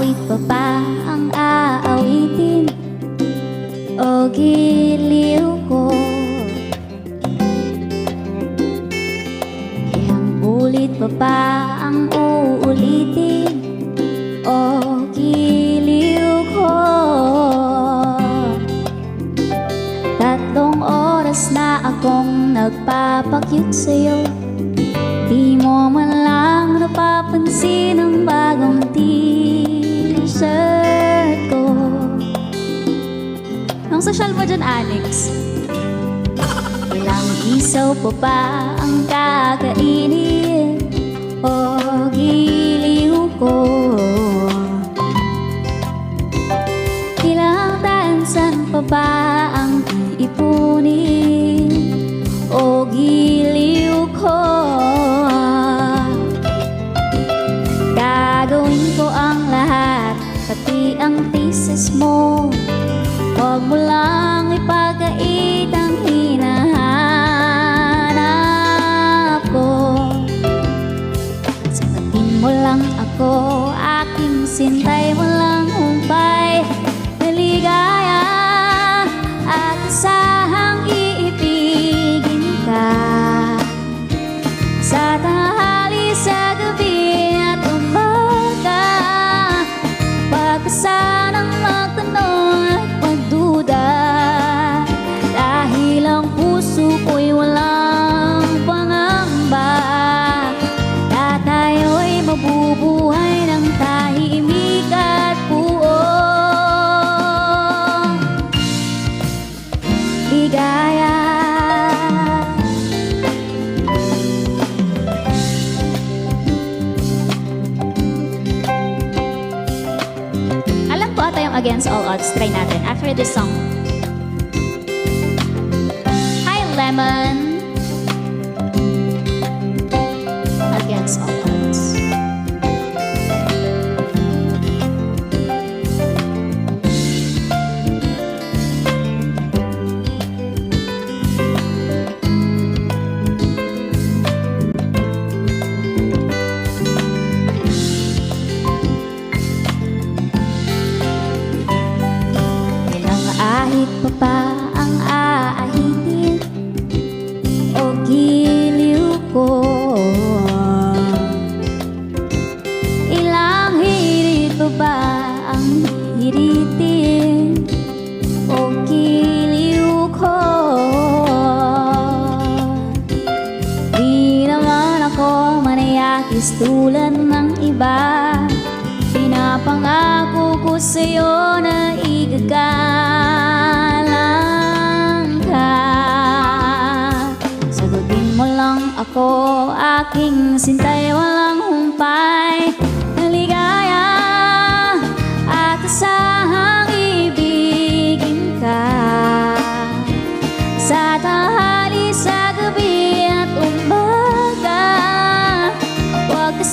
Kahit pa ba ang aawitin o giliw ko, ilang ulit pa ba ang uulitin o giliw ko. 3 oras na akong nagpapakyut sa'yo, di mo man lang napapansin ang bagong t-shirt ko. Ang social mo dyan, Alex? Ilang isaw pa ba ang kakainin o giliw ko? Ilang tansan pa ba ang iipunin o giliw ko? Gagawin ko ang lahat, pati ang thesis mo. Huwag mo lang ipagkait ang hinahanap ko. Sagutin mo lang ako, aking sintay mo lang humpay na ligaya at asahang iibigin ka. Sa tanghali, sa gabi at umaga, pagkasanang magtanong at magduda, dahil ang puso ko'y walang pangamba, na tayo'y mabubuhay ng tahimik at buong ligaya. Alam ko ata yung Against All Odds. Try natin after this song. Hi, Lemon. Against All Odds. Kahit pa ba ang aahitin o giliw ko, ilang hirit pa ba ang hiritin o giliw ko. Di naman ako manayakis tulad ng iba, pinapangako ko sa'yo na igagalang ka. Sagutin mo lang ako, aking sintay walang humpay na ligaya at asahang ibigin ka. Sa tanghali, sa gabi at umaga, huwag ka